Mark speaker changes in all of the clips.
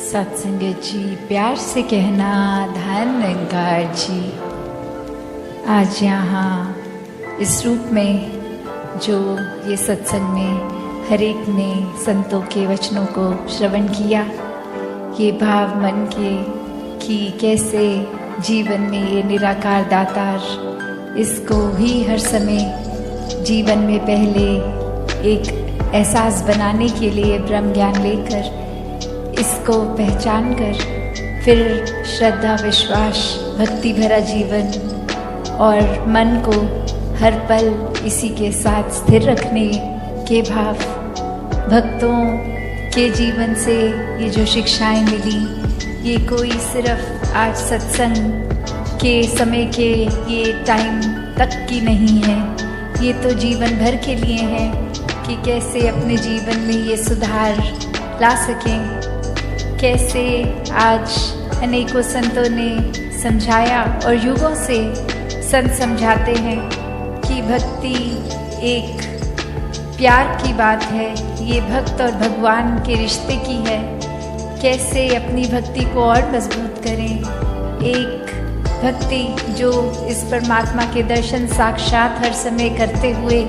Speaker 1: सत्संगत जी, प्यार से कहना धन निरंकार जी। आज यहाँ इस रूप में जो ये सत्संग में हर एक ने संतों के वचनों को श्रवण किया, ये भाव मन के कि कैसे जीवन में ये निराकार दातार इसको ही हर समय जीवन में पहले एक एहसास बनाने के लिए ब्रह्म ज्ञान लेकर इसको पहचान कर फिर श्रद्धा, विश्वास, भक्ति भरा जीवन और मन को हर पल इसी के साथ स्थिर रखने के भाव, भक्तों के जीवन से ये जो शिक्षाएं मिली, ये कोई सिर्फ आज सत्संग के समय के ये टाइम तक की नहीं है, ये तो जीवन भर के लिए है कि कैसे अपने जीवन में ये सुधार ला सकें। कैसे आज अनेकों संतों ने समझाया और युगों से संत समझाते हैं कि भक्ति एक प्यार की बात है, ये भक्त और भगवान के रिश्ते की है। कैसे अपनी भक्ति को और मजबूत करें, एक भक्ति जो इस परमात्मा के दर्शन साक्षात हर समय करते हुए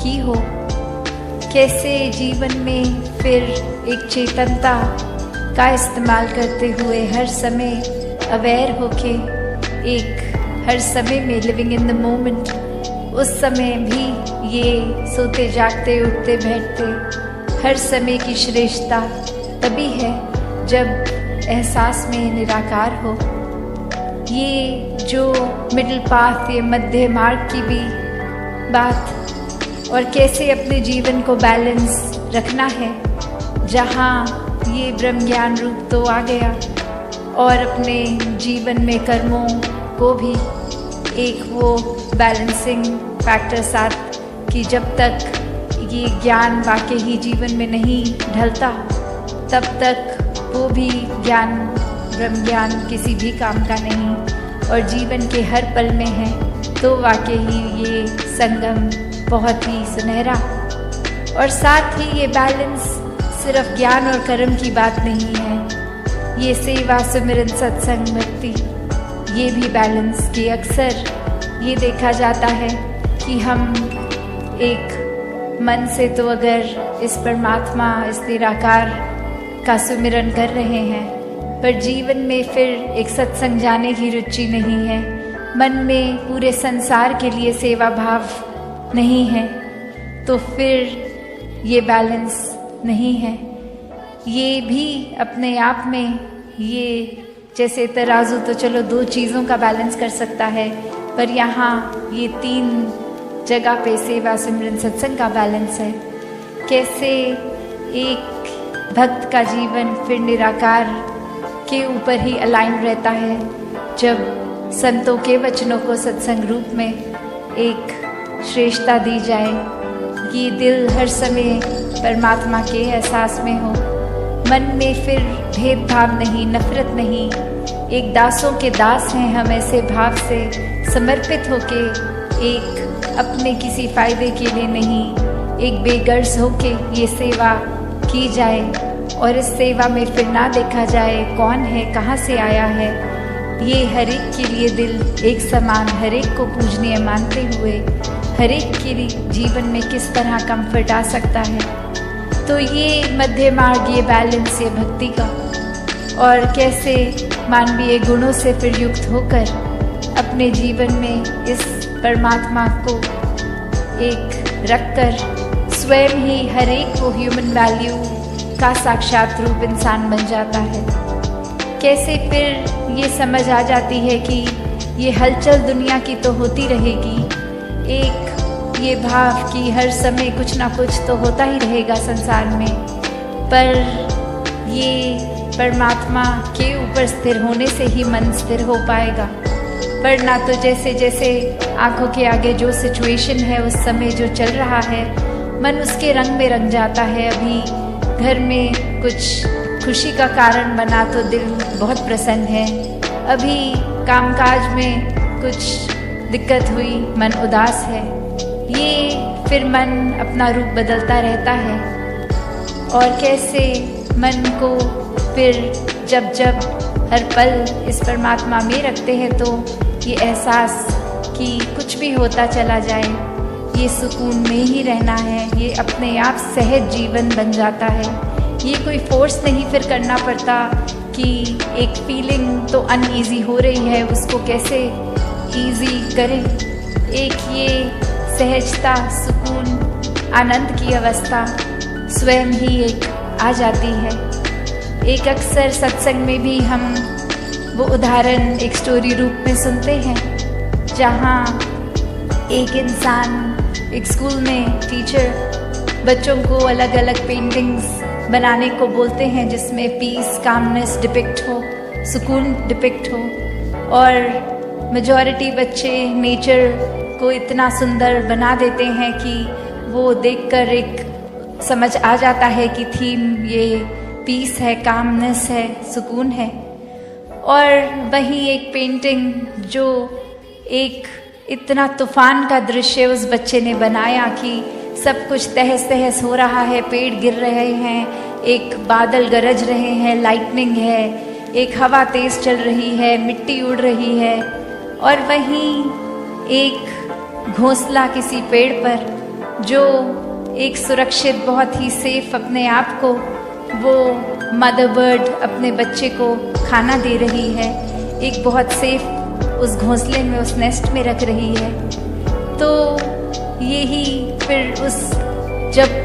Speaker 1: की हो। कैसे जीवन में फिर एक चेतनता का इस्तेमाल करते हुए हर समय अवेयर होके एक हर समय में लिविंग इन द मोमेंट, उस समय भी ये सोते जागते उठते बैठते हर समय की श्रेष्ठता तभी है जब एहसास में निराकार हो। ये जो मिडिल पाथ, ये मध्य मार्ग की भी बात, और कैसे अपने जीवन को बैलेंस रखना है, जहाँ ये ब्रह्म ज्ञान रूप तो आ गया और अपने जीवन में कर्मों को भी एक वो बैलेंसिंग फैक्टर साथ कि जब तक ये ज्ञान वाकई ही जीवन में नहीं ढलता तब तक वो भी ज्ञान, ब्रह्म ज्ञान किसी भी काम का नहीं और जीवन के हर पल में है, तो वाकई ही ये संगम बहुत ही सुनहरा। और साथ ही ये बैलेंस सिर्फ ज्ञान और कर्म की बात नहीं है, ये सेवा, सुमिरन, सत्संग, भक्ति, ये भी बैलेंस की अक्सर ये देखा जाता है कि हम एक मन से तो अगर इस परमात्मा, इस निराकार का सुमिरन कर रहे हैं, पर जीवन में फिर एक सत्संग जाने की रुचि नहीं है, मन में पूरे संसार के लिए सेवा भाव नहीं है, तो फिर ये बैलेंस नहीं है। ये भी अपने आप में ये जैसे तराजू तो चलो दो चीज़ों का बैलेंस कर सकता है, पर यहाँ ये तीन जगह पे सेवा, सिमरन, सत्संग का बैलेंस है। कैसे एक भक्त का जीवन फिर निराकार के ऊपर ही अलाइन रहता है जब संतों के वचनों को सत्संग रूप में एक श्रेष्ठता दी जाए, कि दिल हर समय परमात्मा के एहसास में हो, मन में फिर भेदभाव नहीं, नफरत नहीं, एक दासों के दास हैं हम ऐसे भाव से समर्पित होके, एक अपने किसी फायदे के लिए नहीं, एक बेगर्ज होके ये सेवा की जाए और इस सेवा में फिर ना देखा जाए कौन है, कहाँ से आया है, ये हर एक के लिए दिल एक समान, हर एक को पूजनीय मानते हुए हर एक के जीवन में किस तरह कंफर्ट आ सकता है। तो ये मध्य मार्ग, ये बैलेंस, ये भक्ति का, और कैसे मानवीय गुणों से फिर युक्त होकर अपने जीवन में इस परमात्मा को एक रखकर स्वयं ही हर एक को ह्यूमन वैल्यू का साक्षात रूप इंसान बन जाता है। कैसे फिर ये समझ आ जाती है कि ये हलचल दुनिया की तो होती रहेगी, एक ये भाव कि हर समय कुछ ना कुछ तो होता ही रहेगा संसार में, पर ये परमात्मा के ऊपर स्थिर होने से ही मन स्थिर हो पाएगा। पर ना तो जैसे जैसे आंखों के आगे जो सिचुएशन है, उस समय जो चल रहा है, मन उसके रंग में रंग जाता है। अभी घर में कुछ खुशी का कारण बना तो दिल बहुत प्रसन्न है, अभी कामकाज में कुछ दिक्कत हुई, मन उदास है। ये फिर मन अपना रूप बदलता रहता है और कैसे मन को फिर जब जब हर पल इस परमात्मा में रखते हैं तो ये एहसास कि कुछ भी होता चला जाए, ये सुकून में ही रहना है, ये अपने आप सहज जीवन बन जाता है। ये कोई फोर्स नहीं फिर करना पड़ता कि एक फीलिंग तो अनईजी हो रही है, उसको कैसे ईजी करें। एक ये सहजता, सुकून, आनंद की अवस्था स्वयं ही एक आ जाती है। एक अक्सर सत्संग में भी हम वो उदाहरण एक स्टोरी रूप में सुनते हैं, जहाँ एक इंसान, एक स्कूल में टीचर बच्चों को अलग अलग पेंटिंग्स बनाने को बोलते हैं जिसमें पीस, कामनेस डिपिक्ट हो, सुकून डिपिक्ट हो। और मेजॉरिटी बच्चे नेचर को इतना सुंदर बना देते हैं कि वो देखकर एक समझ आ जाता है कि थीम ये पीस है, कामनेस है, सुकून है। और वहीं एक पेंटिंग जो एक इतना तूफान का दृश्य उस बच्चे ने बनाया कि सब कुछ तहस तहस हो रहा है, पेड़ गिर रहे हैं, एक बादल गरज रहे हैं, लाइटनिंग है, एक हवा तेज चल रही है, मिट्टी उड़ रही है, और वहीं एक घोंसला किसी पेड़ पर जो एक सुरक्षित, बहुत ही सेफ अपने आप को वो मदर बर्ड अपने बच्चे को खाना दे रही है, एक बहुत सेफ उस घोंसले में, उस नेस्ट में रख रही है। तो यही फिर उस जब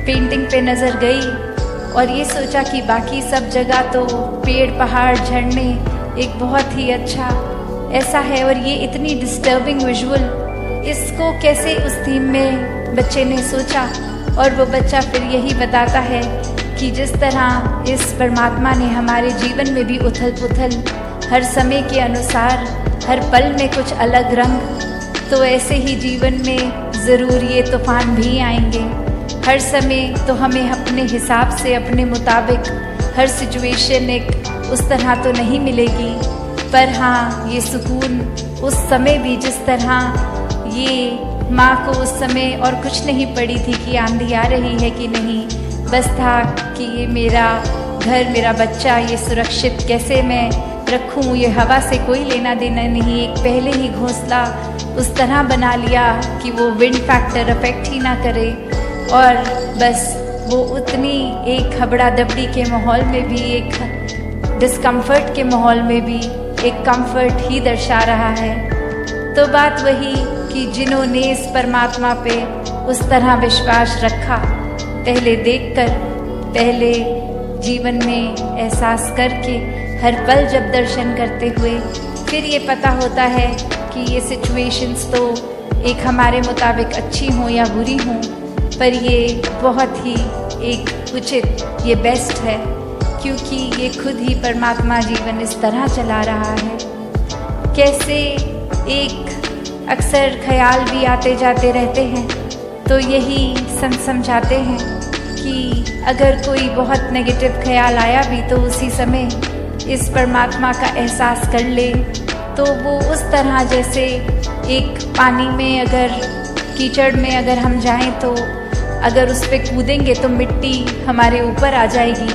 Speaker 1: पेंटिंग पे नज़र गई और ये सोचा कि बाकी सब जगह तो पेड़, पहाड़, झरने एक बहुत ही अच्छा ऐसा है, और ये इतनी डिस्टर्बिंग विजुअल, इसको कैसे उस थीम में बच्चे ने सोचा। और वो बच्चा फिर यही बताता है कि जिस तरह इस परमात्मा ने हमारे जीवन में भी उथल पुथल, हर समय के अनुसार हर पल में कुछ अलग रंग, तो ऐसे ही जीवन में ज़रूर ये तूफान भी आएंगे। हर समय तो हमें अपने हिसाब से, अपने मुताबिक हर सिचुएशन एक उस तरह तो नहीं मिलेगी, पर हाँ ये सुकून उस समय भी, जिस तरह ये माँ को उस समय और कुछ नहीं पड़ी थी कि आंधी आ रही है कि नहीं, बस था कि ये मेरा घर, मेरा बच्चा, ये सुरक्षित कैसे मैं रखूं, ये हवा से कोई लेना देना नहीं। एक पहले ही घोंसला उस तरह बना लिया कि वो विंड फैक्टर अफेक्ट ही ना करे, और बस वो उतनी एक हबड़ा दबड़ी के माहौल में भी, एक डिस्कम्फर्ट के माहौल में भी एक कंफर्ट ही दर्शा रहा है। तो बात वही कि जिन्होंने इस परमात्मा पे उस तरह विश्वास रखा, पहले देखकर, पहले जीवन में एहसास करके, हर पल जब दर्शन करते हुए, फिर ये पता होता है कि ये सिचुएशंस तो एक हमारे मुताबिक अच्छी हों या बुरी हों, पर ये बहुत ही एक उचित, ये बेस्ट है, क्योंकि ये खुद ही परमात्मा जीवन इस तरह चला रहा है। कैसे एक अक्सर ख्याल भी आते जाते रहते हैं, तो यही संत समझाते हैं कि अगर कोई बहुत नेगेटिव ख्याल आया भी तो उसी समय इस परमात्मा का एहसास कर ले, तो वो उस तरह जैसे एक पानी में, अगर कीचड़ में अगर हम जाएं तो अगर उस पर कूदेंगे तो मिट्टी हमारे ऊपर आ जाएगी,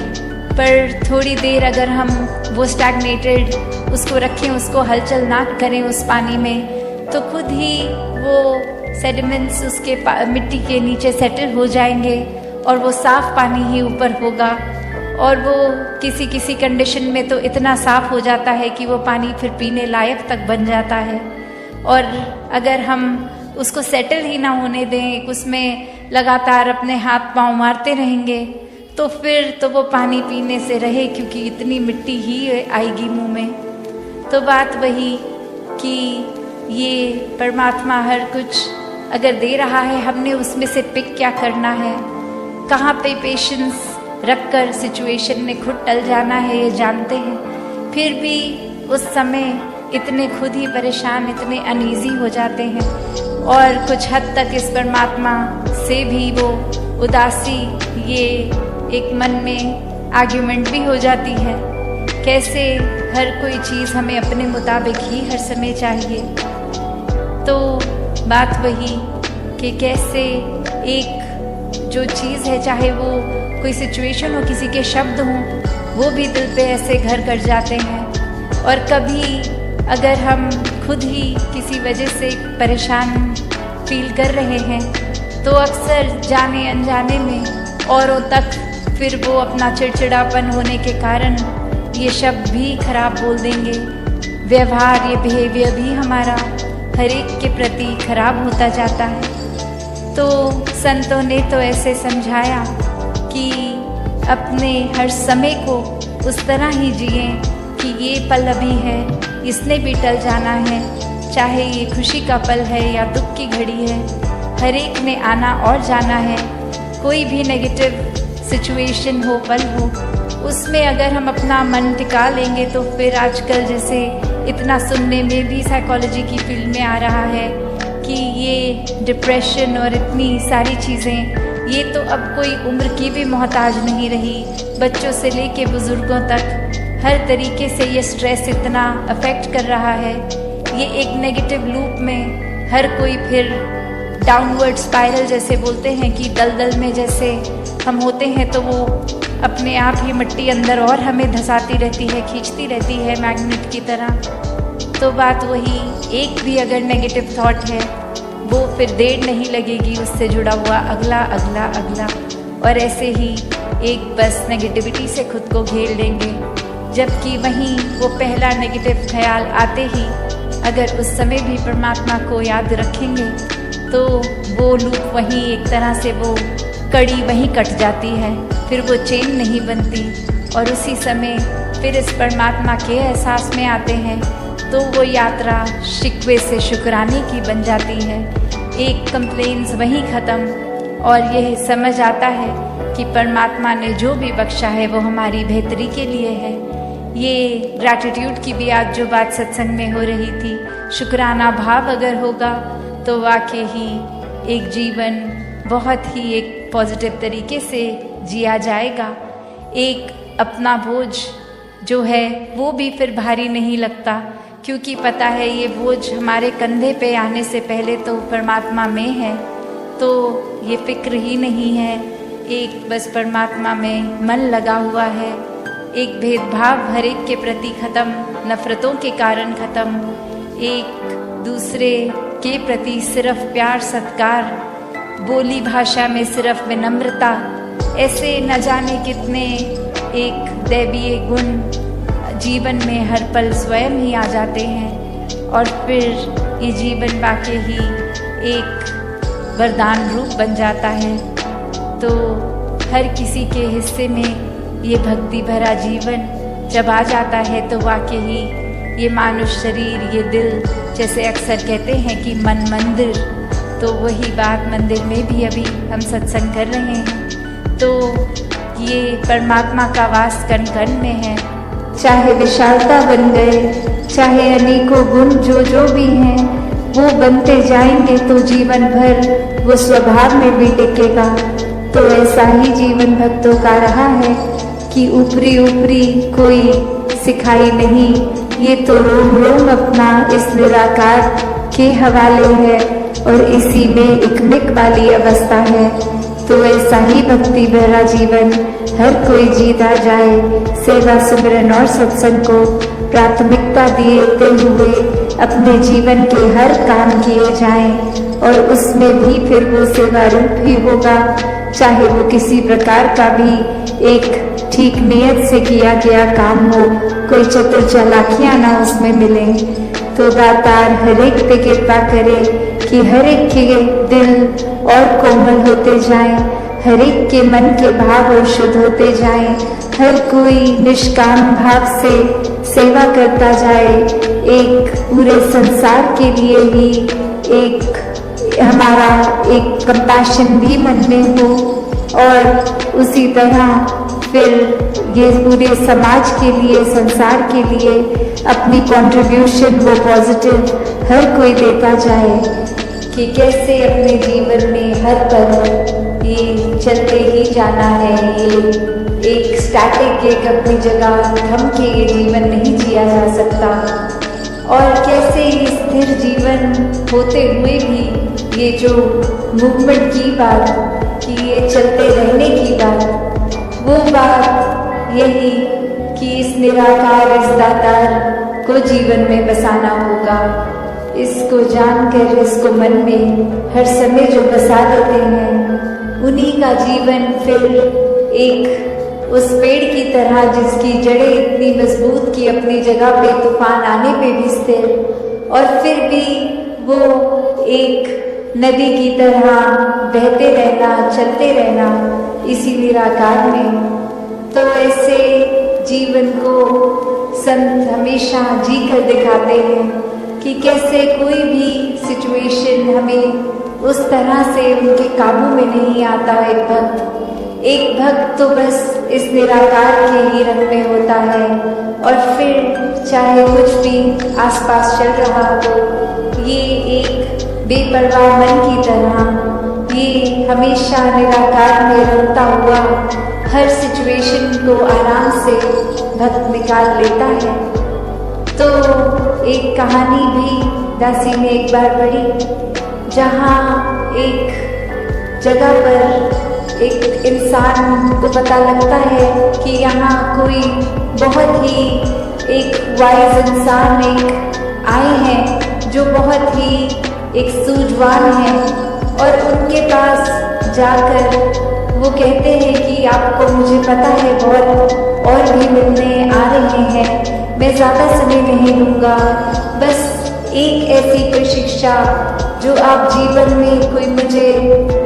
Speaker 1: पर थोड़ी देर अगर हम वो स्टैग्नेटेड उसको रखें, उसको हलचल ना करें उस पानी में, तो खुद ही वो सेडिमेंट्स उसके मिट्टी के नीचे सेटल हो जाएंगे और वो साफ़ पानी ही ऊपर होगा। और वो किसी किसी कंडीशन में तो इतना साफ़ हो जाता है कि वो पानी फिर पीने लायक तक बन जाता है। और अगर हम उसको सेटल ही ना होने दें, उसमें लगातार अपने हाथ पांव मारते रहेंगे, तो फिर तो वो पानी पीने से रहे, क्योंकि इतनी मिट्टी ही आएगी मुंह में। तो बात वही कि ये परमात्मा हर कुछ अगर दे रहा है, हमने उसमें से पिक क्या करना है, कहाँ पे पेशेंस रखकर सिचुएशन में खुद टल जाना है, ये जानते हैं। फिर भी उस समय इतने खुद ही परेशान, इतने अनईजी हो जाते हैं, और कुछ हद तक इस परमात्मा से भी वो उदासी, ये एक मन में आर्ग्यूमेंट भी हो जाती है। कैसे हर कोई चीज़ हमें अपने मुताबिक ही हर समय चाहिए। तो बात वही कि कैसे एक जो चीज़ है, चाहे वो कोई सिचुएशन हो, किसी के शब्द हों, वो भी दिल पे ऐसे घर कर जाते हैं। और कभी अगर हम खुद ही किसी वजह से परेशान फील कर रहे हैं तो अक्सर जाने अनजाने में औरों तक फिर वो अपना चिड़चिड़ापन होने के कारण ये शब्द भी खराब बोल देंगे। व्यवहार, ये बिहेवियर भी हमारा हर एक के प्रति खराब होता जाता है। तो संतों ने तो ऐसे समझाया कि अपने हर समय को उस तरह ही जिए कि ये पल अभी है, इसने भी टल जाना है, चाहे ये खुशी का पल है या दुख की घड़ी है, हर एक ने आना और जाना है। कोई भी नेगेटिव सिचुएशन हो, पल हो, उसमें अगर हम अपना मन टिका लेंगे तो फिर आजकल जैसे इतना सुनने में भी साइकोलॉजी की फील्ड में आ रहा है कि ये डिप्रेशन और इतनी सारी चीज़ें, ये तो अब कोई उम्र की भी मोहताज नहीं रही। बच्चों से लेके बुज़ुर्गों तक हर तरीके से ये स्ट्रेस इतना अफेक्ट कर रहा है। ये एक नेगेटिव लूप में हर कोई फिर डाउनवर्ड स्पाइरल जैसे बोलते हैं कि दलदल में जैसे हम होते हैं तो वो अपने आप ही मिट्टी अंदर और हमें धंसाती रहती है, खींचती रहती है मैग्नेट की तरह। तो बात वही, एक भी अगर नेगेटिव थॉट है वो फिर देर नहीं लगेगी उससे जुड़ा हुआ अगला अगला अगला, और ऐसे ही एक बस नेगेटिविटी से खुद को घेर लेंगे। जबकि वहीं वो पहला नेगेटिव ख्याल आते ही अगर उस समय भी परमात्मा को याद रखेंगे तो वो लूप वहीं एक तरह से वो कड़ी वहीं कट जाती है, फिर वो चेन नहीं बनती और उसी समय फिर इस परमात्मा के एहसास में आते हैं तो वो यात्रा शिकवे से शुक्राने की बन जाती है। एक कंप्लेंट्स वहीं ख़त्म और यह समझ आता है कि परमात्मा ने जो भी बख्शा है वो हमारी बेहतरी के लिए है। ये ग्रैटिट्यूड की भी आज जो बात सत्संग में हो रही थी, शुक्राना भाव अगर होगा तो वाकई ही एक जीवन बहुत ही एक पॉजिटिव तरीके से जिया जाएगा। एक अपना बोझ जो है वो भी फिर भारी नहीं लगता, क्योंकि पता है ये बोझ हमारे कंधे पे आने से पहले तो परमात्मा में है, तो ये फिक्र ही नहीं है। एक बस परमात्मा में मन लगा हुआ है। एक भेदभाव हर एक के प्रति ख़त्म, नफ़रतों के कारण ख़त्म, एक दूसरे के प्रति सिर्फ प्यार सत्कार, बोली भाषा में सिर्फ विनम्रता, ऐसे न जाने कितने एक दैवीय गुण जीवन में हर पल स्वयं ही आ जाते हैं और फिर ये जीवन वाकई ही एक वरदान रूप बन जाता है। तो हर किसी के हिस्से में ये भक्ति भरा जीवन जब आ जाता है तो वाकई ही ये मानुष शरीर, ये दिल, जैसे अक्सर कहते हैं कि मन मंदिर, तो वही बात मंदिर में भी अभी हम सत्संग कर रहे हैं। तो ये परमात्मा का वास कण कण में है। चाहे विशालता बन गए, चाहे अनेकों गुण जो जो भी हैं वो बनते जाएंगे तो जीवन भर वो स्वभाव में भी टिकेगा। तो ऐसा ही जीवन भक्तों का रहा है कि ऊपरी ऊपरी कोई सिखाई नहीं, ये तो रोम रोम अपना इस निराकार के हवाले है और इसी में इकमिक वाली अवस्था है। तो ऐसा ही भक्ति भरा जीवन हर कोई जीता जाए। सेवा सिमरन और सत्संग को प्राथमिकता देते हुए अपने जीवन के हर काम किए जाएं और उसमें भी फिर वो सेवा रूप ही होगा, चाहे वो किसी प्रकार का भी एक ठीक नियत से किया गया काम हो, कोई चतुर चालाकियां ना उसमें मिले। तो दातार हर एक पे कृपा करे कि हर एक के दिल और कोमल होते जाएं, हर एक के मन के भाव और शुद्ध होते जाएं, हर कोई निष्काम भाव से सेवा करता जाए। एक पूरे संसार के लिए ही एक हमारा एक कंपैशन भी मन में हो और उसी तरह फिर ये पूरे समाज के लिए, संसार के लिए अपनी कंट्रीब्यूशन वो पॉजिटिव हर कोई देता जाए कि कैसे अपने जीवन में हर पल ये चलते ही जाना है। ये एक स्टैटिक एक अपनी जगह थम के ये जीवन नहीं जिया जा सकता और कैसे ये स्थिर जीवन होते हुए भी ये जो मूवमेंट की बात कि ये चलते रहने की बात, वो बात यही कि इस निराकार, इस दातार को जीवन में बसाना होगा। इसको जानकर इसको मन में हर समय जो बसा देते हैं, उन्हीं का जीवन फिर एक उस पेड़ की तरह जिसकी जड़ें इतनी मजबूत की अपनी जगह पे तूफान आने पे भी स्थिर, और फिर भी वो एक नदी की तरह बहते रहना, चलते रहना इसी निराकार में। तो ऐसे जीवन को संत हमेशा जी कर दिखाते हैं कि कैसे कोई भी सिचुएशन हमें उस तरह से उनके काबू में नहीं आता। एक भक्त तो बस इस निराकार के ही रंग में होता है, और फिर चाहे कुछ भी आसपास चल रहा हो, ये एक बेपरवाह मन की तरह ये हमेशा निराकार में रमता हुआ हर सिचुएशन को आराम से भक्त निकाल लेता है। तो एक कहानी भी दासी ने एक बार पढ़ी, जहाँ एक जगह पर एक इंसान को पता लगता है कि यहाँ कोई बहुत ही एक वाइज इंसान एक आए हैं जो बहुत ही एक सूझवान है, और उनके पास जाकर वो कहते हैं कि आपको मुझे पता है बहुत और भी मिलने आ रहे हैं, मैं ज़्यादा समय नहीं लूँगा, बस एक ऐसी कोई शिक्षा जो आप जीवन में कोई मुझे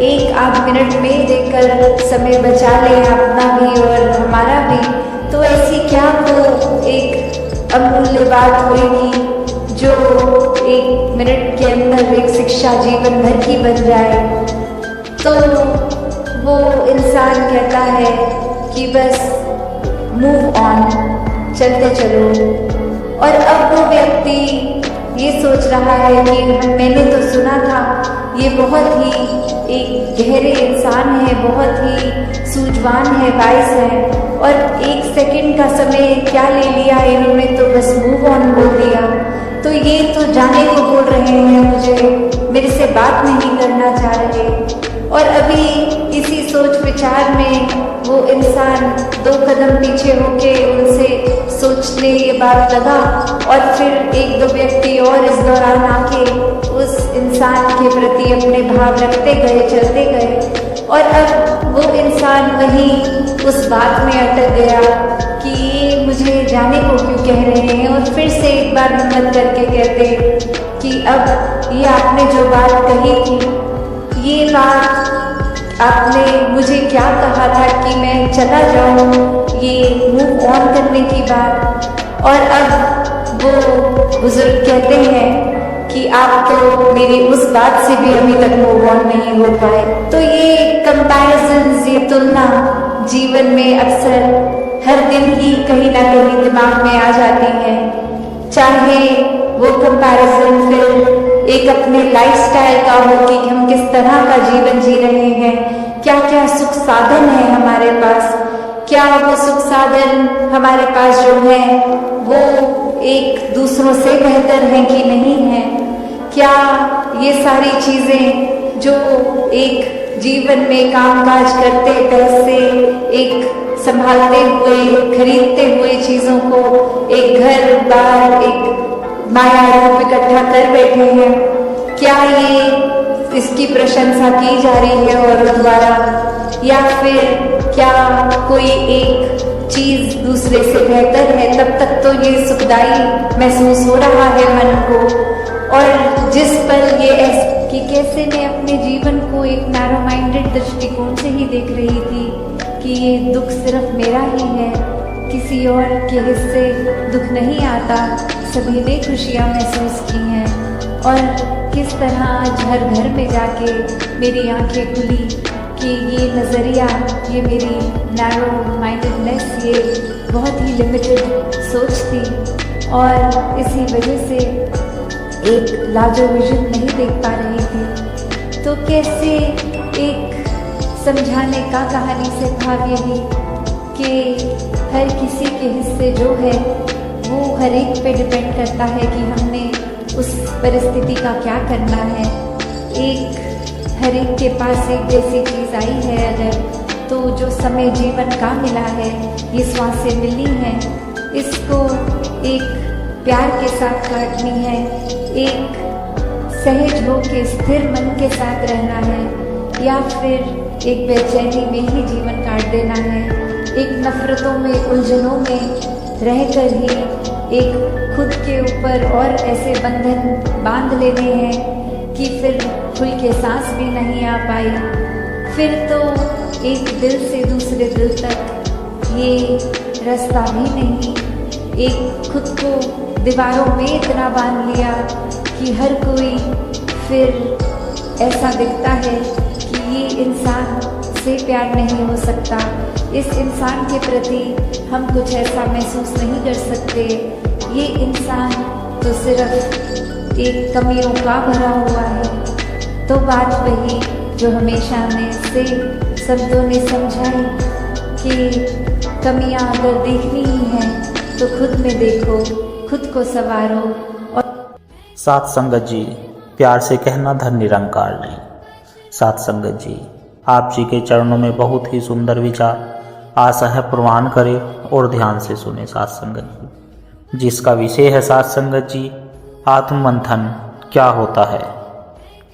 Speaker 1: 1-8 मिनट में देकर समय बचा लें, अपना भी और हमारा भी। तो ऐसी क्या वो एक अमूल्य बात होगी जो 1 मिनट के अंदर एक शिक्षा जीवन भर की बन जाए। तो वो इंसान कहता है कि बस मूव ऑन, चलते चलो। और अब वो व्यक्ति ये सोच रहा है कि मैंने तो सुना था ये बहुत ही एक गहरे इंसान है, बहुत ही सूझवान है, वाइस है, और 1 सेकंड का समय क्या ले लिया इन्होंने, तो बस मूव ऑन बोल दिया। तो ये तो जाने को बोल रहे हैं मुझे, मेरे से बात नहीं करना चाह रहे। और अभी इसी सोच विचार में वो इंसान 2 कदम पीछे होके उनसे सोचने ये बात लगा, और फिर 1-2 व्यक्ति और इस दौरान आके उस इंसान के प्रति अपने भाव रखते गए, चलते गए। और अब वो इंसान वहीं उस बात में अटक गया कि ये मुझे जाने को क्यों कह रहे हैं, और फिर से एक बार हिम्मत करके कहते कि अब ये आपने जो बात कही थी, ये बात आपने मुझे क्या कहा था कि मैं चला जाऊं, ये मूव ऑन करने की बात। और अब वो बुजुर्ग कहते हैं कि आप तो मेरी उस बात से भी अभी तक मूव ऑन नहीं हो पाए। तो ये कंपैरिजंस, ये तुलना जीवन में अक्सर हर दिन ही कहीं ना कहीं दिमाग में आ जाती है। चाहे वो कंपैरिजन फिर एक अपने लाइफस्टाइल का हो कि हम किस तरह का जीवन जी रहे हैं, क्या क्या सुख साधन है हमारे पास, क्या वो सुख साधन हमारे पास जो है वो एक दूसरों से बेहतर हैं कि नहीं है, क्या ये सारी चीज़ें जो एक जीवन में कामकाज करते, पैसे एक संभालते हुए, खरीदते हुए चीज़ों को, एक घर बार, एक माया रूप इकट्ठा कर बैठे हैं, क्या ये इसकी प्रशंसा की जा रही है और द्वारा, या फिर क्या कोई एक चीज़ दूसरे से बेहतर है? तब तक तो ये सुखदाई महसूस हो रहा है मन को। और जिस पर ये कि कैसे मैं अपने जीवन को एक नैरो माइंडेड दृष्टिकोण से ही देख रही थी कि ये दुख सिर्फ मेरा ही है, किसी और के हिस्से दुख नहीं आता, सभी ने खुशियाँ महसूस की हैं। और किस तरह आज हर घर में जाके मेरी आंखें खुली कि ये नज़रिया, ये मेरी नैरो माइंडेडनेस, ये बहुत ही लिमिटेड सोच थी, और इसी वजह से एक लार्जर विजन नहीं देख पा रही थी। तो कैसे एक समझाने का कहानी से भाव यही कि हर किसी के हिस्से जो है वो हर एक पे डिपेंड करता है कि हमने उस परिस्थिति का क्या करना है। एक हर एक के पास एक जैसी चीज़ आई है अगर, तो जो समय जीवन का मिला है, ये श्वासें मिली हैं, इसको एक प्यार के साथ काटनी है, एक सहज हो के स्थिर मन के साथ रहना है, या फिर एक बेचैनी में ही जीवन काट देना है, एक नफरतों में उलझनों में रहकर ही एक खुद के ऊपर और ऐसे बंधन बांध लेने हैं कि फिर खुल के सांस भी नहीं आ पाई। फिर तो एक दिल से दूसरे दिल तक ये रास्ता भी नहीं। एक खुद को दीवारों में इतना बांध लिया कि हर कोई फिर ऐसा दिखता है कि ये इंसान से प्यार नहीं हो सकता, इस इंसान के प्रति हम कुछ ऐसा महसूस नहीं कर सकते, ये इंसान तो सिर्फ एक कमियों का भरा हुआ है। तो बात वही जो हमेशा हमें से शब्दों ने समझाई कि कमियां अगर देखनी ही हैं तो खुद में देखो, खुद को संवारो। और
Speaker 2: साथ संगत जी, प्यार से कहना धन निरंकार नहीं। साथ संगत जी, आप जी के चरणों में बहुत ही सुंदर विचार, आशा है प्रवान करें और ध्यान से सुने। साथ संगत जी, जिसका विषय है साथ संगत जी, आत्ममंथन क्या होता है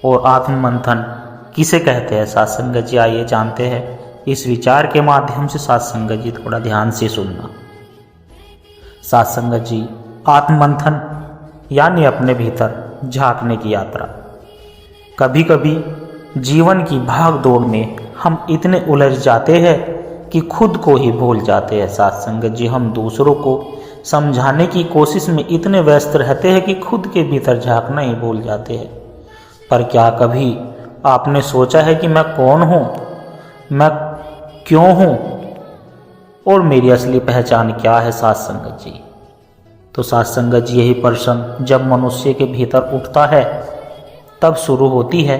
Speaker 2: और आत्ममंथन किसे कहते हैं। साथ संगत जी, आइए जानते हैं इस विचार के माध्यम से। साथ संगत जी, थोड़ा ध्यान से सुनना। साथ संगत जी, आत्ममंथन यानी अपने भीतर झांकने की यात्रा। कभी कभी जीवन की भाग दौड़ में हम इतने उलझ जाते हैं कि खुद को ही भूल जाते हैं। साथ संगत जी, हम दूसरों को समझाने की कोशिश में इतने व्यस्त रहते हैं कि खुद के भीतर झांकना ही भूल जाते हैं। पर क्या कभी आपने सोचा है कि मैं कौन हूँ, मैं क्यों हूँ और मेरी असली पहचान क्या है। साथ संगत जी, तो साथ संगत जी, यही प्रश्न जब मनुष्य के भीतर उठता है तब शुरू होती है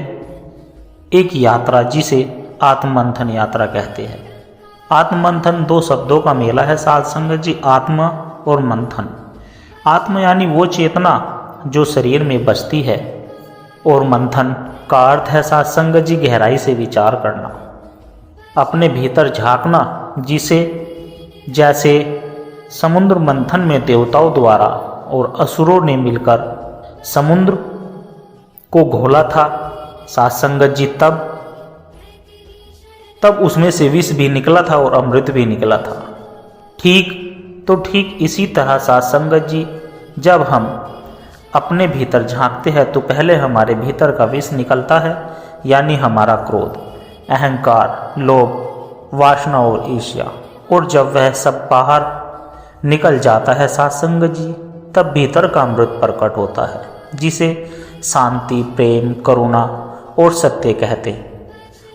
Speaker 2: एक यात्रा जिसे आत्ममंथन यात्रा कहते हैं। आत्ममंथन दो शब्दों का मेला है। साथ संगत जी, आत्मा और मंथन। आत्मा यानी वो चेतना जो शरीर में बसती है, और मंथन का अर्थ है साथ संगत जी गहराई से विचार करना, अपने भीतर झांकना, जिसे जैसे समुद्र मंथन में देवताओं द्वारा और असुरों ने मिलकर समुद्र को घोला था। साथ संगत जी, तब उसमें से विष भी निकला था और अमृत भी निकला था। ठीक इसी तरह साथ संगत जी, जब हम अपने भीतर झांकते हैं तो पहले हमारे भीतर का विष निकलता है, यानी हमारा क्रोध, अहंकार, लोभ, वासना और ईर्ष्या। और जब वह सब बाहर निकल जाता है साथ संगत जी, तब भीतर का अमृत प्रकट होता है, जिसे शांति, प्रेम, करुणा और सत्य कहते हैं।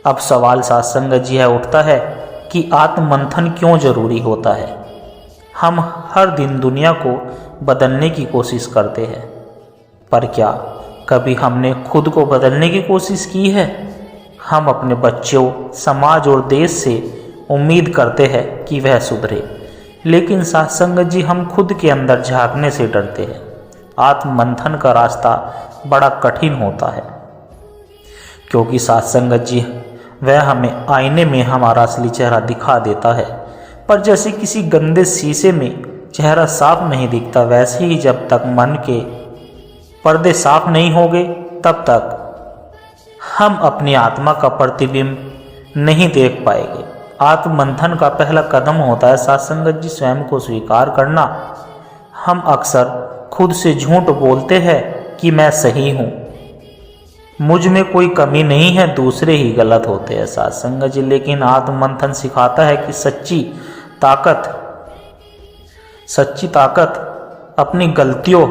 Speaker 2: अब सवाल साथ संगत जी है उठता है कि आत्ममंथन क्यों जरूरी होता है। हम हर दिन दुनिया को बदलने की कोशिश करते हैं, पर क्या कभी हमने खुद को बदलने की कोशिश की है। हम अपने बच्चों, समाज और देश से उम्मीद करते हैं कि वह सुधरे, लेकिन साथ संगत जी, हम खुद के अंदर झांकने से डरते हैं। आत्ममंथन का रास्ता बड़ा कठिन होता है, क्योंकि साथ संगत जी, वह हमें आईने में हमारा असली चेहरा दिखा देता है, पर जैसे किसी गंदे शीशे में चेहरा साफ नहीं दिखता, वैसे ही जब तक मन के पर्दे साफ नहीं होंगे तब तक हम अपनी आत्मा का प्रतिबिंब नहीं देख पाएंगे। आत्ममंथन का पहला कदम होता है साथ संगत जी स्वयं को स्वीकार करना। हम अक्सर खुद से झूठ बोलते हैं कि मैं सही हूँ, मुझ में कोई कमी नहीं है, दूसरे ही गलत होते हैं साथ संगत जी। लेकिन आत्ममंथन सिखाता है कि सच्ची ताकत अपनी गलतियों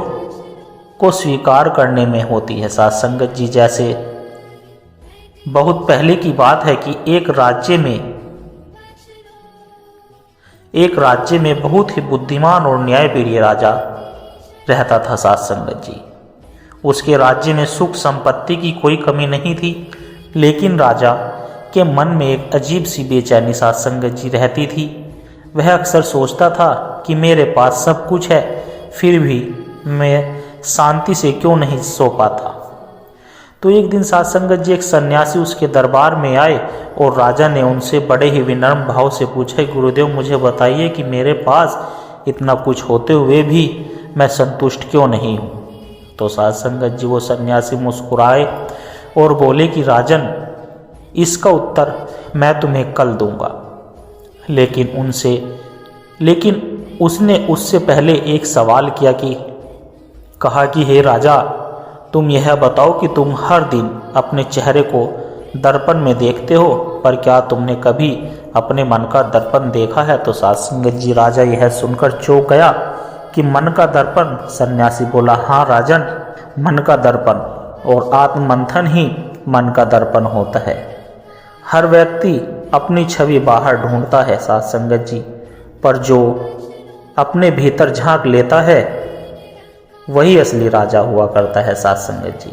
Speaker 2: को स्वीकार करने में होती है साथ संगत जी। जैसे बहुत पहले की बात है कि एक राज्य में बहुत ही बुद्धिमान और न्यायप्रिय राजा रहता था साथ संगत जी। उसके राज्य में सुख संपत्ति की कोई कमी नहीं थी, लेकिन राजा के मन में एक अजीब सी बेचैनी साथ संगत जी रहती थी। वह अक्सर सोचता था कि मेरे पास सब कुछ है, फिर भी मैं शांति से क्यों नहीं सो पाता। तो एक दिन साध संगत जी एक सन्यासी उसके दरबार में आए और राजा ने उनसे बड़े ही विनम्र भाव से पूछा, गुरुदेव मुझे बताइए कि मेरे पास इतना कुछ होते हुए भी मैं संतुष्ट क्यों नहीं हूँ। तो साध संगत जी वो सन्यासी मुस्कुराए और बोले कि राजन, इसका उत्तर मैं तुम्हें कल दूंगा। लेकिन उसने उससे पहले एक सवाल किया कि कहा कि हे राजा, तुम यह बताओ कि तुम हर दिन अपने चेहरे को दर्पण में देखते हो, पर क्या तुमने कभी अपने मन का दर्पण देखा है। तो साध संगत जी राजा यह सुनकर चौंक गया कि मन का दर्पण। सन्यासी बोला, हाँ राजन, मन का दर्पण और आत्ममंथन ही मन का दर्पण होता है। हर व्यक्ति अपनी छवि बाहर ढूंढता है साध संगत जी, पर जो अपने भीतर झांक लेता है वही असली राजा हुआ करता है साध संगत जी।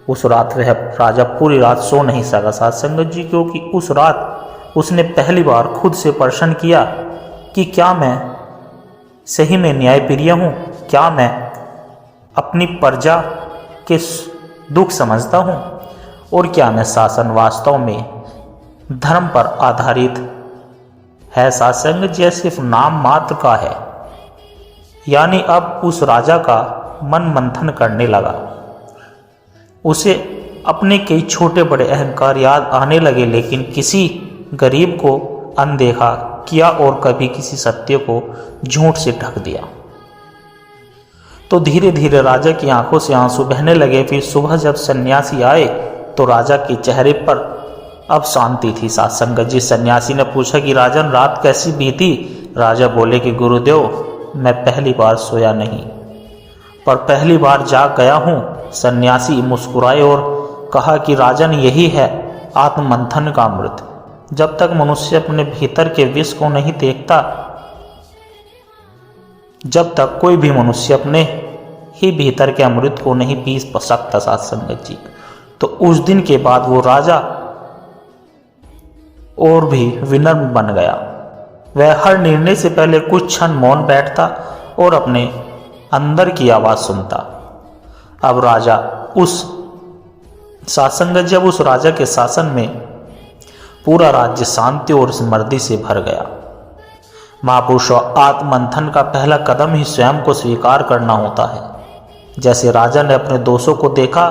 Speaker 2: उस रात वह राजा पूरी रात सो नहीं सका साध संगत जी, क्योंकि उस रात उसने पहली बार खुद से प्रश्न किया कि क्या मैं सही में न्यायप्रिय हूँ, क्या मैं अपनी प्रजा के दुख समझता हूँ, और क्या मैं शासन वास्तव में धर्म पर आधारित है। साध संगत जी सिर्फ नाम मात्र का है। यानी अब उस राजा का मन मंथन करने लगा। उसे अपने कई छोटे बड़े अहंकार याद आने लगे, लेकिन किसी गरीब को अनदेखा किया और कभी किसी सत्य को झूठ से ढक दिया। तो धीरे धीरे राजा की आंखों से आंसू बहने लगे। फिर सुबह जब सन्यासी आए तो राजा के चेहरे पर अब शांति थी। साध संगत जी सन्यासी ने पूछा कि राजन, रात कैसी बीती। राजा बोले कि गुरुदेव, मैं पहली बार सोया नहीं, पर पहली बार जाग गया हूँ। सन्यासी मुस्कुराए और कहा कि राजन, यही है आत्ममंथन का अमृत। जब तक मनुष्य अपने भीतर के विष को नहीं देखता, जब तक कोई भी मनुष्य अपने ही भीतर के अमृत को नहीं पी सकता साध संगत जी। तो उस दिन के बाद वो राजा और भी विनम्र बन गया। वह हर निर्णय से पहले कुछ क्षण मौन बैठता और अपने अंदर की आवाज सुनता। अब राजा उस साध संगत जब उस राजा के शासन में पूरा राज्य शांति और समृद्धि से भर गया। महापुरुषों, आत्ममंथन का पहला कदम ही स्वयं को स्वीकार करना होता है। जैसे राजा ने अपने दोषों को देखा,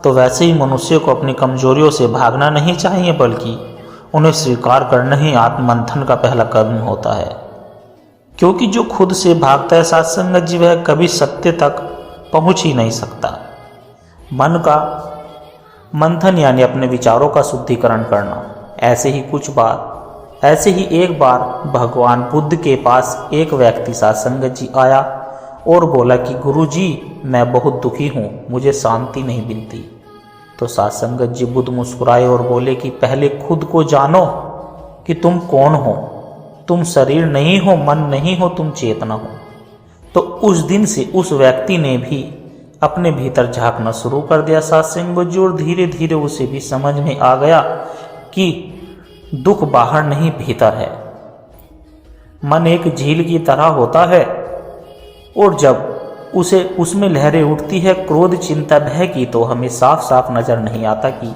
Speaker 2: तो वैसे ही मनुष्य को अपनी कमजोरियों से भागना नहीं चाहिए, बल्कि उन्हें स्वीकार करना ही आत्ममंथन का पहला कदम होता है। क्योंकि जो खुद से भागता है साध संगत जी, वह कभी सत्य तक पहुंच ही नहीं सकता। मन का मंथन यानी अपने विचारों का शुद्धिकरण करना। ऐसे ही एक बार भगवान बुद्ध के पास एक व्यक्ति साध संगत जी आया और बोला कि गुरुजी, मैं बहुत दुखी हूँ, मुझे शांति नहीं मिलती। तो साध संगत जी बुद्ध मुस्कुराए और बोले कि पहले खुद को जानो कि तुम कौन हो। तुम शरीर नहीं हो, मन नहीं हो, तुम चेतना हो। तो उस दिन से उस व्यक्ति ने भी अपने भीतर झांकना शुरू कर दिया साध संगत जी, और धीरे धीरे उसे भी समझ में आ गया कि दुख बाहर नहीं भीतर है। मन एक झील की तरह होता है, और जब उसमें लहरें उठती है क्रोध चिंता भय की, तो हमें साफ साफ नजर नहीं आता कि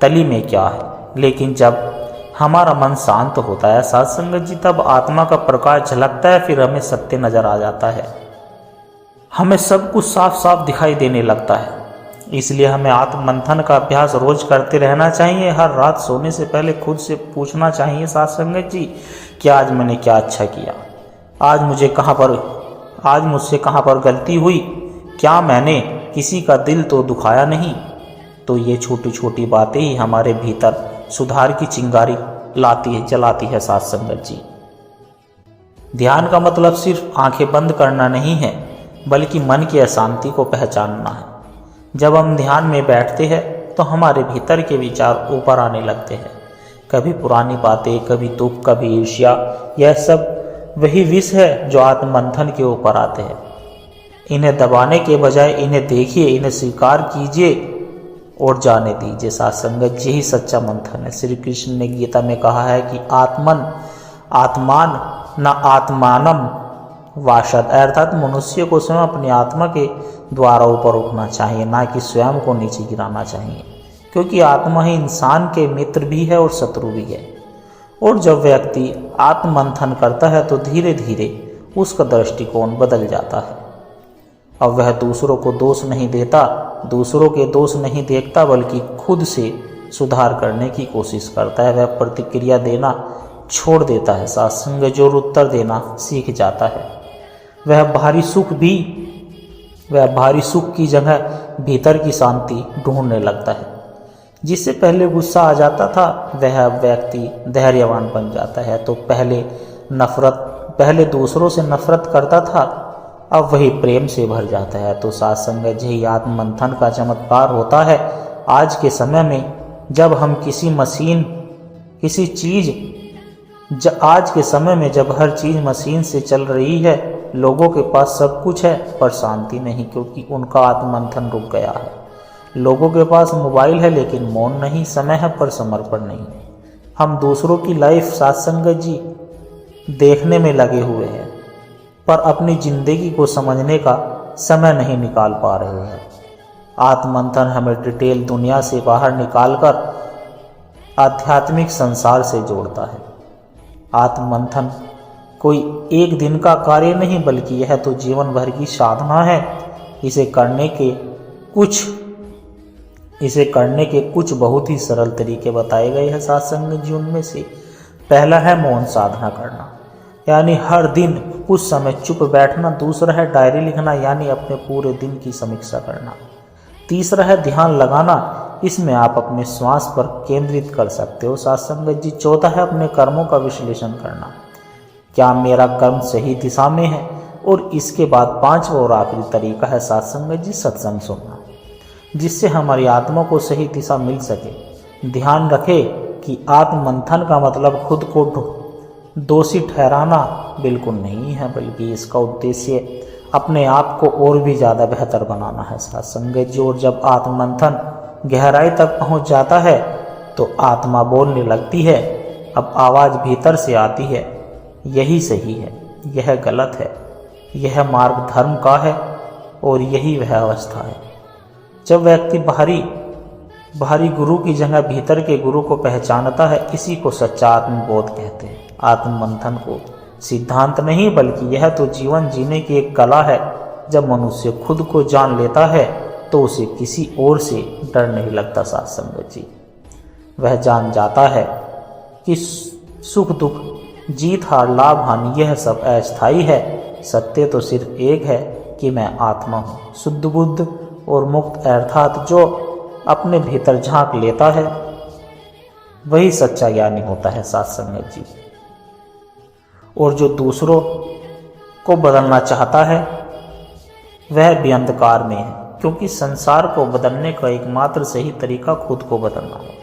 Speaker 2: तली में क्या है। लेकिन जब हमारा मन शांत होता है साध संगत जी, तब आत्मा का प्रकाश झलकता है। फिर हमें सत्य नजर आ जाता है, हमें सब कुछ साफ साफ दिखाई देने लगता है। इसलिए हमें आत्ममंथन का अभ्यास रोज करते रहना चाहिए। हर रात सोने से पहले खुद से पूछना चाहिए साध संगत जी कि आज मैंने क्या अच्छा किया, आज मुझसे कहाँ पर गलती हुई, क्या मैंने किसी का दिल तो दुखाया नहीं। तो ये छोटी छोटी बातें ही हमारे भीतर सुधार की चिंगारी जलाती है साध संगत जी। ध्यान का मतलब सिर्फ आंखें बंद करना नहीं है, बल्कि मन की अशांति को पहचानना है। जब हम ध्यान में बैठते हैं तो हमारे भीतर के विचार ऊपर आने लगते हैं। कभी पुरानी बातें, कभी दुख, कभी ईर्ष्या। यह सब वही विष है जो आत्ममंथन के ऊपर आते हैं। इन्हें दबाने के बजाय इन्हें देखिए, इन्हें स्वीकार कीजिए और जाने दीजिए साध संगत। यही सच्चा मंथन है। श्री कृष्ण ने गीता में कहा है कि आत्मान न आत्मानम वाशद, अर्थात मनुष्य को स्वयं अपनी आत्मा के द्वारा ऊपर उठना चाहिए, ना कि स्वयं को नीचे गिराना चाहिए। क्योंकि आत्मा ही इंसान के मित्र भी है और शत्रु भी है। और जब व्यक्ति आत्ममंथन करता है तो धीरे धीरे उसका दृष्टिकोण बदल जाता है। अब वह दूसरों को दोष नहीं देता, दूसरों के दोष नहीं देखता, बल्कि खुद से सुधार करने की कोशिश करता है। वह प्रतिक्रिया देना छोड़ देता है, सत्संग जोर उत्तर देना सीख जाता है। वह भारी सुख की जगह भीतर की शांति ढूंढने लगता है। जिससे पहले गुस्सा आ जाता था वह व्यक्ति धैर्यवान बन जाता है। तो पहले दूसरों से नफरत करता था, अब वही प्रेम से भर जाता है। तो सत्संग यही आत्ममंथन का चमत्कार होता है। आज के समय में जब हम आज के समय में जब हर चीज़ मशीन से चल रही है, लोगों के पास सब कुछ है पर शांति नहीं, क्योंकि उनका आत्ममंथन रुक गया है। लोगों के पास मोबाइल है लेकिन मौन नहीं, समय है पर समर्पण नहीं। हम दूसरों की लाइफ सत्संग जी देखने में लगे हुए हैं पर अपनी जिंदगी को समझने का समय नहीं निकाल पा रहे हैं। आत्ममंथन हमें डिटेल दुनिया से बाहर निकालकर आध्यात्मिक संसार से जोड़ता है। आत्ममंथन कोई एक दिन का कार्य नहीं, बल्कि यह तो जीवन भर की साधना है। इसे करने के कुछ बहुत ही सरल तरीके बताए गए हैं सत्संग जी। उनमें से पहला है मौन साधना करना, यानी हर दिन कुछ समय चुप बैठना। दूसरा है डायरी लिखना, यानी अपने पूरे दिन की समीक्षा करना। तीसरा है ध्यान लगाना, इसमें आप अपने श्वास पर केंद्रित कर सकते हो सत्संग जी। चौथा है अपने कर्मों का विश्लेषण करना, क्या मेरा कर्म सही दिशा में है। और इसके बाद पांचवा और आखिरी तरीका है सत्संग जी सत्संग सुनना, जिससे हमारी आत्मा को सही दिशा मिल सके। ध्यान रखें कि आत्ममंथन का मतलब खुद को दोषी ठहराना बिल्कुल नहीं है, बल्कि इसका उद्देश्य अपने आप को और भी ज़्यादा बेहतर बनाना है सत्संग जी। और जब आत्ममंथन गहराई तक पहुंच जाता है तो आत्मा बोलने लगती है। अब आवाज़ भीतर से आती है, यही सही है, यह गलत है, यह मार्ग धर्म का है, और यही वह अवस्था है जब व्यक्ति बाहरी गुरु की जगह भीतर के गुरु को पहचानता है। इसी को सच्चा आत्मबोध कहते हैं। आत्ममंथन को सिद्धांत नहीं, बल्कि यह तो जीवन जीने की एक कला है। जब मनुष्य खुद को जान लेता है तो उसे किसी और से डर नहीं लगता सत्संग जी। वह जान जाता है कि सुख दुख, जीत हार, लाभ हानि यह सब अस्थायी है। सत्य तो सिर्फ एक है कि मैं आत्मा हूँ। शुद्ध बुद्ध और मुक्त अर्थात जो अपने भीतर झांक लेता है वही सच्चा ज्ञानी होता है सत्संग जी। और जो दूसरों को बदलना चाहता है वह भी अंधकार में है, क्योंकि संसार को बदलने का एकमात्र सही तरीका खुद को बदलना है।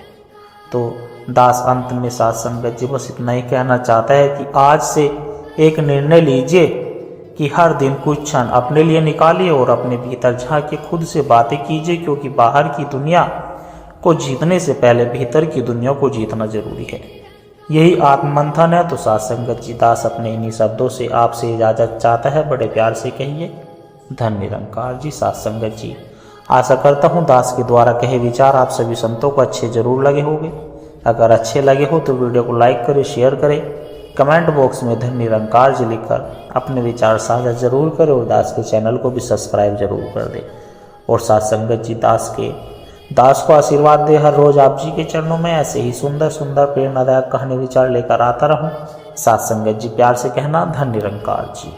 Speaker 2: तो दास अंत में सत्संग जी बस इतना ही कहना चाहता है कि आज से एक निर्णय लीजिए कि हर दिन कुछ क्षण अपने लिए निकालिए और अपने भीतर झांक के खुद से बातें कीजिए, क्योंकि बाहर की दुनिया को जीतने से पहले भीतर की दुनिया को जीतना जरूरी है। यही आत्ममंथन है। तो सत्संग जी दास अपने इन्हीं शब्दों से आपसे इजाजत चाहता है। बड़े प्यार से कहिए धन निरंकार जी। सत्संग जी आशा करता हूँ दास के द्वारा कहे विचार आप सभी संतों को अच्छे जरूर लगे होंगे। अगर अच्छे लगे हो तो वीडियो को लाइक करें, शेयर करें, कमेंट बॉक्स में धन निरंकार जी लिखकर अपने विचार साझा जरूर करें और दास के चैनल को भी सब्सक्राइब जरूर कर दें। और सत्संग जी दास को आशीर्वाद दे, हर रोज आप जी के चरणों में ऐसे ही सुंदर सुंदर प्रेरणादायक कहानी विचार लेकर आता रहूं। सत्संग जी प्यार से कहना धन निरंकार जी।